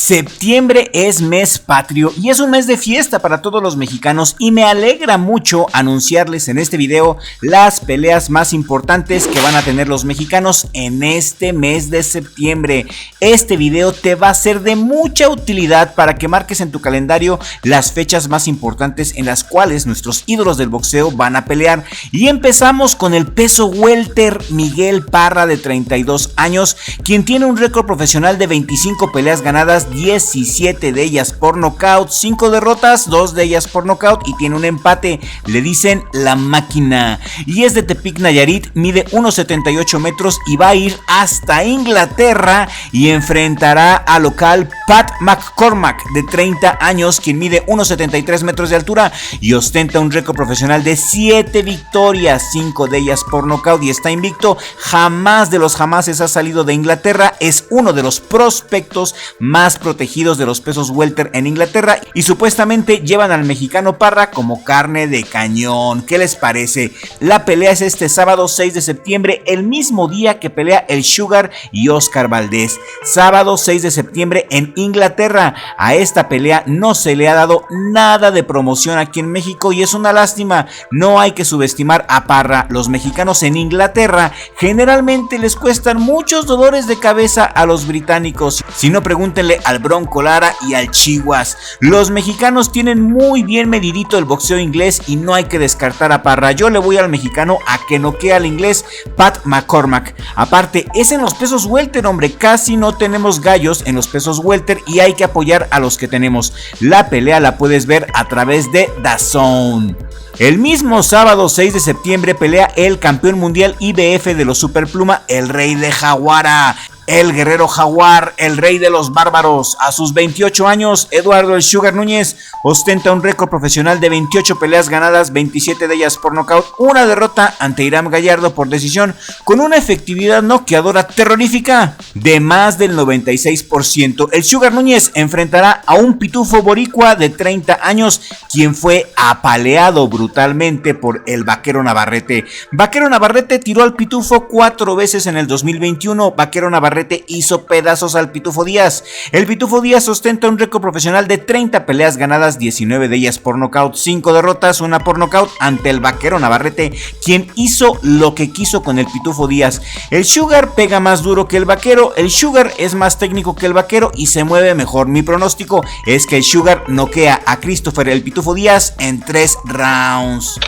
Septiembre es mes patrio y es un mes de fiesta para todos los mexicanos y me alegra mucho anunciarles en este video las peleas más importantes que van a tener los mexicanos en este mes de septiembre. Este video te va a ser de mucha utilidad para que marques en tu calendario las fechas más importantes en las cuales nuestros ídolos del boxeo van a pelear. Y empezamos con el peso welter Miguel Parra, de 32 años, quien tiene un récord profesional de 25 peleas ganadas, 17 de ellas por nocaut, 5 derrotas, 2 de ellas por nocaut y tiene un empate. Le dicen la máquina y es de Tepic, Nayarit, mide 1.78 metros y va a ir hasta Inglaterra y enfrentará al local Pat McCormack, de 30 años, quien mide 1.73 metros de altura y ostenta un récord profesional de 7 victorias, 5 de ellas por nocaut y está invicto. Jamás de los jamases ha salido de Inglaterra, es uno de los prospectos más protegidos de los pesos welter en Inglaterra y supuestamente llevan al mexicano Parra como carne de cañón. ¿Qué les parece? La pelea es este sábado 6 de septiembre, el mismo día que pelea el Sugar y Oscar Valdez. Sábado 6 de septiembre en Inglaterra. A esta pelea no se le ha dado nada de promoción aquí en México y es una lástima. No hay que subestimar a Parra. Los mexicanos en Inglaterra generalmente les cuestan muchos dolores de cabeza a los británicos. Si no, pregúntenle al Bronco Lara y al Chihuas. Los mexicanos tienen muy bien medidito el boxeo inglés y no hay que descartar a Parra. Yo le voy al mexicano a que noquee al inglés Pat McCormack. Aparte, es en los pesos welter, hombre. Casi no tenemos gallos en los pesos welter y hay que apoyar a los que tenemos. La pelea la puedes ver a través de DAZN. El mismo sábado 6 de septiembre pelea el campeón mundial IBF de los superpluma, el Rey de Jaguara. El guerrero jaguar, el rey de los bárbaros. A sus 28 años, Eduardo el Sugar Núñez ostenta un récord profesional de 28 peleas ganadas, 27 de ellas por nocaut, una derrota ante Irán Gallardo por decisión, con una efectividad noqueadora terrorífica de más del 96%. El Sugar Núñez enfrentará a un pitufo boricua de 30 años, quien fue apaleado brutalmente por el Vaquero Navarrete. Vaquero Navarrete tiró al pitufo 4 veces en el 2021. Vaquero Navarrete hizo pedazos al Pitufo Díaz. El Pitufo Díaz ostenta un récord profesional de 30 peleas ganadas, 19 de ellas por nocaut, 5 derrotas, una por nocaut ante el Vaquero Navarrete, quien hizo lo que quiso con el Pitufo Díaz. El Sugar pega más duro que el Vaquero, el Sugar es más técnico que el Vaquero y se mueve mejor. Mi pronóstico es que el Sugar noquea a Christopher el Pitufo Díaz en 3 rounds.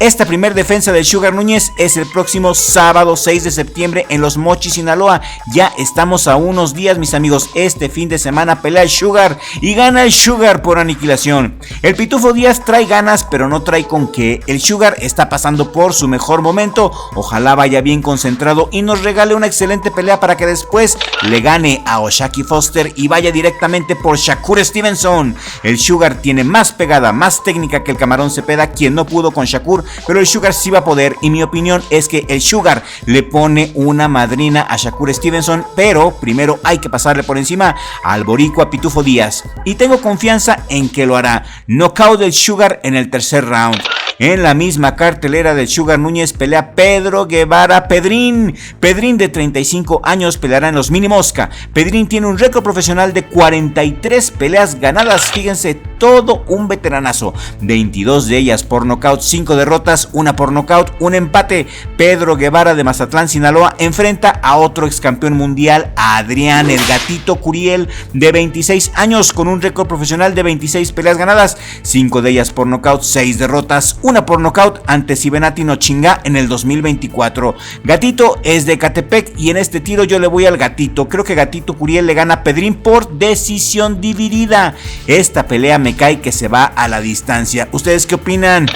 Esta primer defensa del Sugar Núñez es el próximo sábado 6 de septiembre en Los Mochis, Sinaloa. Ya estamos a unos días, mis amigos. Este fin de semana pelea el Sugar y gana el Sugar por aniquilación. El Pitufo Díaz trae ganas, pero no trae con qué. El Sugar está pasando por su mejor momento. Ojalá vaya bien concentrado y nos regale una excelente pelea para que después le gane a O'Shaquie Foster y vaya directamente por Shakur Stevenson. El Sugar tiene más pegada, más técnica que el Camarón Cepeda, quien no pudo con Shakur, pero el Sugar sí va a poder y mi opinión es que el Sugar le pone una madrina a Shakur Stevenson, pero primero hay que pasarle por encima al boricua Pitufo Díaz y tengo confianza en que lo hará. Knockout del Sugar en el tercer round. En la misma cartelera del Sugar Núñez pelea Pedro Guevara Pedrín. Pedrín, de 35 años, peleará en los mini mosca. Pedrín tiene un récord profesional de 43 peleas ganadas, fíjense, todo un veteranazo, 22 de ellas por nocaut, 5 derrotas, una por nocaut, un empate. Pedro Guevara, de Mazatlán, Sinaloa, enfrenta a otro ex campeón mundial, a Adrián el Gatito Curiel, de 26 años, con un récord profesional de 26 peleas ganadas, 5 de ellas por nocaut, 6 derrotas, una por nocaut ante Sibenati Nochinga en el 2024. Gatito es de Catepec y en este tiro yo le voy al Gatito. Creo que Gatito Curiel le gana a Pedrín por decisión dividida. Esta pelea me cae que se va a la distancia. ¿Ustedes qué opinan?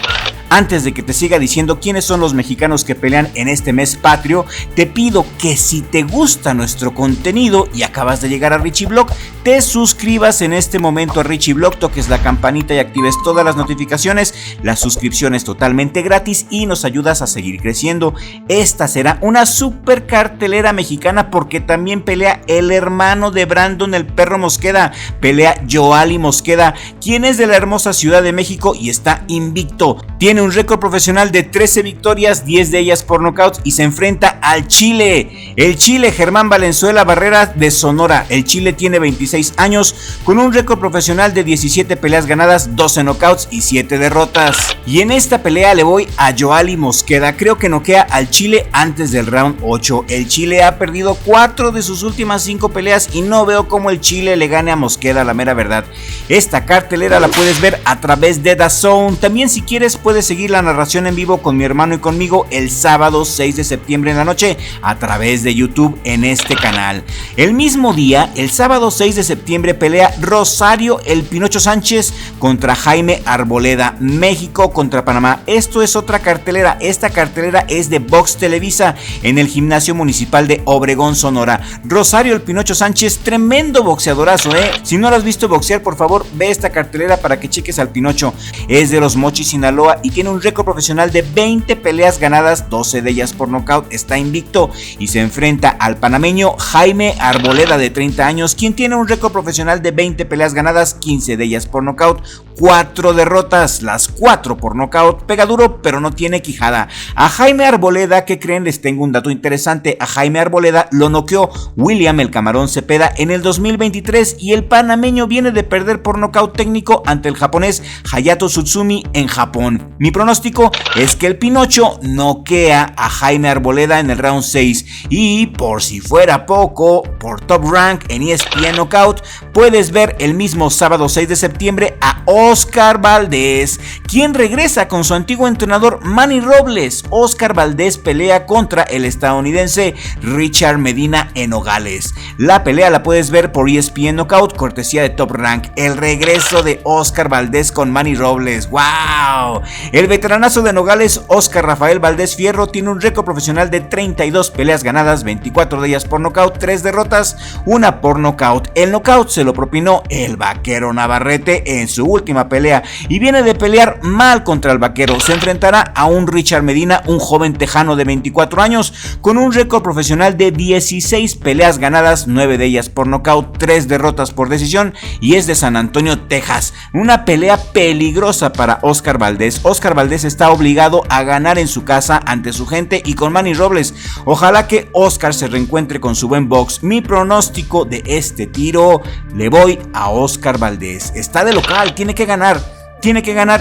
Antes de que te siga diciendo quiénes son los mexicanos que pelean en este mes patrio, te pido que si te gusta nuestro contenido y acabas de llegar a Richie Blog, te suscribas en este momento a Richie Blog, toques la campanita y actives todas las notificaciones. La suscripción es totalmente gratis y nos ayudas a seguir creciendo. Esta será una super cartelera mexicana porque también pelea el hermano de Brandon, el Perro Mosqueda. Pelea Yoali Mosqueda, quien es de la hermosa Ciudad de México y está invicto. Tiene tiene un récord profesional de 13 victorias, 10 de ellas por nocaut, y se enfrenta al Chile. El Chile, Germán Valenzuela Barrera de Sonora. El Chile tiene 26 años con un récord profesional de 17 peleas ganadas, 12 knockouts y 7 derrotas. Y en esta pelea le voy a Yoali Mosqueda. Creo que noquea al Chile antes del round 8. El Chile ha perdido 4 de sus últimas 5 peleas y no veo cómo el Chile le gane a Mosqueda, la mera verdad. Esta cartelera la puedes ver a través de DAZN. También, si quieres, puedes seguir la narración en vivo con mi hermano y conmigo el sábado 6 de septiembre en la noche a través de YouTube en este canal. El mismo día, el sábado 6 de septiembre, pelea Rosario el Pinocho Sánchez contra Jaime Arboleda. México contra Panamá. Esto es otra cartelera. Esta cartelera es de Box Televisa en el Gimnasio Municipal de Obregón, Sonora. Rosario el Pinocho Sánchez, tremendo boxeadorazo, Si no lo has visto boxear, por favor, ve esta cartelera para que cheques al Pinocho. Es de Los Mochis, Sinaloa, y tiene un récord profesional de 20 peleas ganadas, 12 de ellas por nocaut. Está invicto y se enfrenta al panameño Jaime Arboleda, de 30 años, quien tiene un récord profesional de 20 peleas ganadas, 15 de ellas por nocaut, 4 derrotas, las 4 por nocaut. Pega duro, pero no tiene quijada. A Jaime Arboleda, ¿qué creen? Les tengo un dato interesante. A Jaime Arboleda lo noqueó William el Camarón Cepeda en el 2023 y el panameño viene de perder por nocaut técnico ante el japonés Hayato Tsutsumi en Japón. Mi pronóstico es que el Pinocho noquea a Jaime Arboleda en el round 6, y por si fuera poco, por Top Rank en ESPN Knockout puedes ver el mismo sábado 6 de septiembre a Oscar Valdez, quien regresa con su antiguo entrenador Manny Robles. Oscar Valdez pelea contra el estadounidense Richard Medina en Nogales. La pelea la puedes ver por ESPN Knockout, cortesía de Top Rank. El regreso de Oscar Valdez con Manny Robles. ¡Wow! El veteranazo de Nogales, Oscar Rafael Valdez Fierro, tiene un récord profesional de 32 peleas ganadas, 24 de ellas por nocaut, 3 derrotas, 1 por nocaut. El nocaut se lo propinó el Vaquero Navarrete en su última pelea y viene de pelear mal contra el Vaquero. Se enfrentará a un Richard Medina, un joven tejano de 24 años con un récord profesional de 16 peleas ganadas, 9 de ellas por nocaut, 3 derrotas por decisión, y es de San Antonio, Texas. Una pelea peligrosa para Oscar Valdez. Oscar Valdez está obligado a ganar en su casa ante su gente y con Manny Robles. Ojalá que Oscar se reencuentre con su buen box. Mi pronóstico de este tiro, le voy a Oscar Valdez. Está de local, tiene que ganar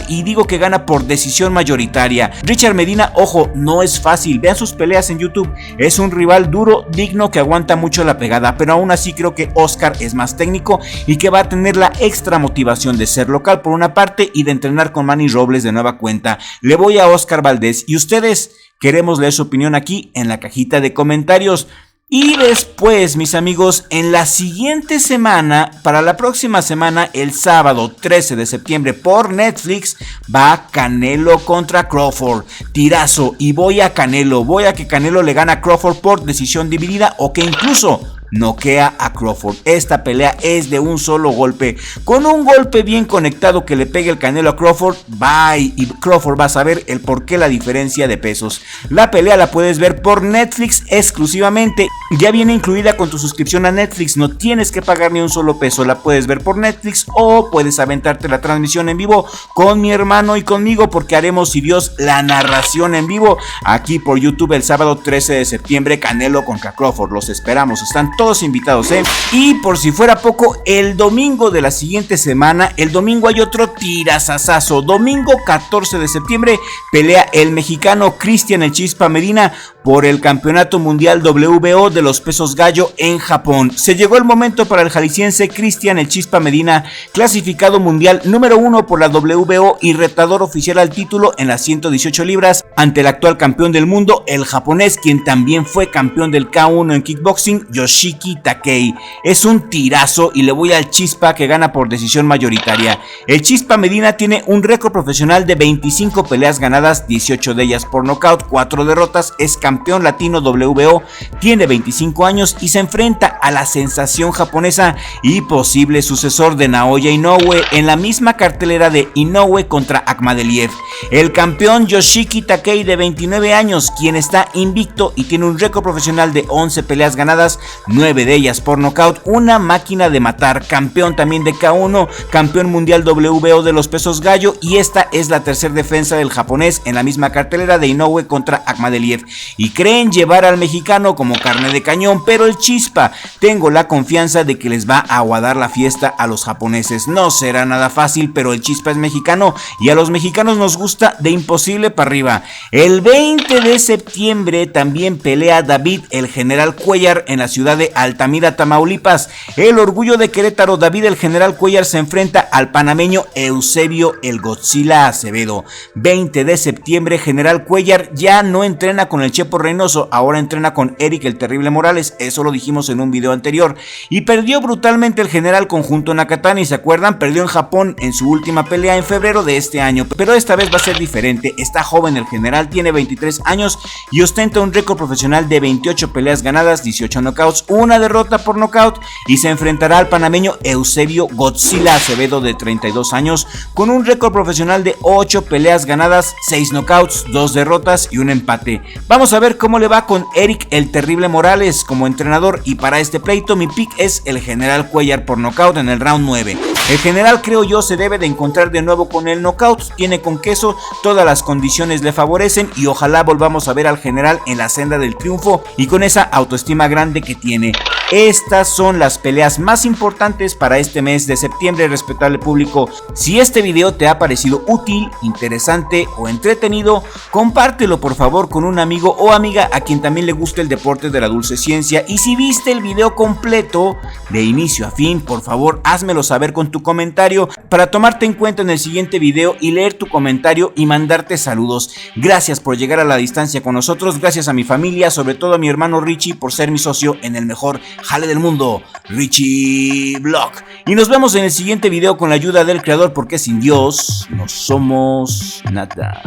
y digo que gana por decisión mayoritaria. Richard Medina, ojo, no es fácil. Vean sus peleas en YouTube. Es un rival duro, digno, que aguanta mucho la pegada, pero aún así creo que Oscar es más técnico y que va a tener la extra motivación de ser local por una parte y de entrenar con Manny Robles de nueva cuenta. Le voy a Oscar Valdez. Y ustedes, queremos leer su opinión aquí en la cajita de comentarios. Y después, mis amigos, en la siguiente semana, para la próxima semana, el sábado 13 de septiembre por Netflix, va Canelo contra Crawford. Tirazo, y voy a que Canelo le gana a Crawford por decisión dividida o que incluso noquea a Crawford. Esta pelea es de un solo golpe, con un golpe bien conectado que le pegue el Canelo a Crawford, bye, y Crawford va a saber el por qué la diferencia de pesos. La pelea la puedes ver por Netflix exclusivamente, ya viene incluida con tu suscripción a Netflix, no tienes que pagar ni un solo peso. La puedes ver por Netflix o puedes aventarte la transmisión en vivo con mi hermano y conmigo, porque haremos, si Dios, la narración en vivo aquí por YouTube el sábado 13 de septiembre, Canelo contra Crawford. Los esperamos, están todos invitados, Y por si fuera poco, el domingo de la siguiente semana, el domingo hay otro tirazazazo. Domingo 14 de septiembre pelea el mexicano Cristian El Chispa Medina por el campeonato mundial WBO de los pesos gallo en Japón. Se llegó el momento para el jalisciense Cristian El Chispa Medina, clasificado mundial número 1 por la WBO y retador oficial al título en las 118 libras ante el actual campeón del mundo, el japonés, quien también fue campeón del K1 en kickboxing, Yoshiki Takei. Es un tirazo y le voy al Chispa, que gana por decisión mayoritaria. El Chispa Medina tiene un récord profesional de 25 peleas ganadas, 18 de ellas por nocaut, 4 derrotas, es campeón campeón latino WBO, tiene 25 años y se enfrenta a la sensación japonesa y posible sucesor de Naoya Inoue en la misma cartelera de Inoue contra Akhmadaliev. El campeón Yoshiki Takei, de 29 años, quien está invicto y tiene un récord profesional de 11 peleas ganadas, 9 de ellas por nocaut, una máquina de matar, campeón también de K1, campeón mundial WBO de los pesos gallo, y esta es la tercera defensa del japonés en la misma cartelera de Inoue contra Akhmadaliev. Y creen llevar al mexicano como carne de cañón, pero el Chispa, tengo la confianza de que les va a aguadar la fiesta a los japoneses. No será nada fácil, pero el Chispa es mexicano y a los mexicanos nos gusta de imposible para arriba. El 20 de septiembre también pelea David el General Cuellar en la ciudad de Altamira, Tamaulipas. El orgullo de Querétaro, David el General Cuellar, se enfrenta al panameño Eusebio el Godzilla Acevedo. 20 de septiembre, General Cuellar ya no entrena con el Chepo Reynoso, ahora entrena con Eric el Terrible Morales, eso lo dijimos en un video anterior, y perdió brutalmente el general conjunto Nakatani, ¿se acuerdan? Perdió en Japón en su última pelea en febrero de este año, pero esta vez va a ser diferente. Está joven el general, tiene 23 años y ostenta un récord profesional de 28 peleas ganadas, 18 knockouts, una derrota por knockout, y se enfrentará al panameño Eusebio Godzilla Acevedo, de 32 años, con un récord profesional de 8 peleas ganadas, 6 knockouts, 2 derrotas y un empate. Vamos a ver cómo le va con Eric el Terrible Morales como entrenador, y para este pleito mi pick es el General Cuellar por nocaut en el round 9. El general, creo yo, se debe de encontrar de nuevo con el knockout, tiene con queso, todas las condiciones le favorecen y ojalá volvamos a ver al general en la senda del triunfo y con esa autoestima grande que tiene. Estas son las peleas más importantes para este mes de septiembre, respetable público. Si este video te ha parecido útil, interesante o entretenido, compártelo por favor con un amigo o amiga a quien también le guste el deporte de la dulce ciencia. Y si viste el video completo de inicio a fin, por favor házmelo saber con tu comentario para tomarte en cuenta en el siguiente video y leer tu comentario y mandarte saludos. Gracias por llegar a la distancia con nosotros, gracias a mi familia, sobre todo a mi hermano Richie por ser mi socio en el mejor jale del mundo, Richie Vlog. Y nos vemos en el siguiente video con la ayuda del creador, porque sin Dios no somos nada.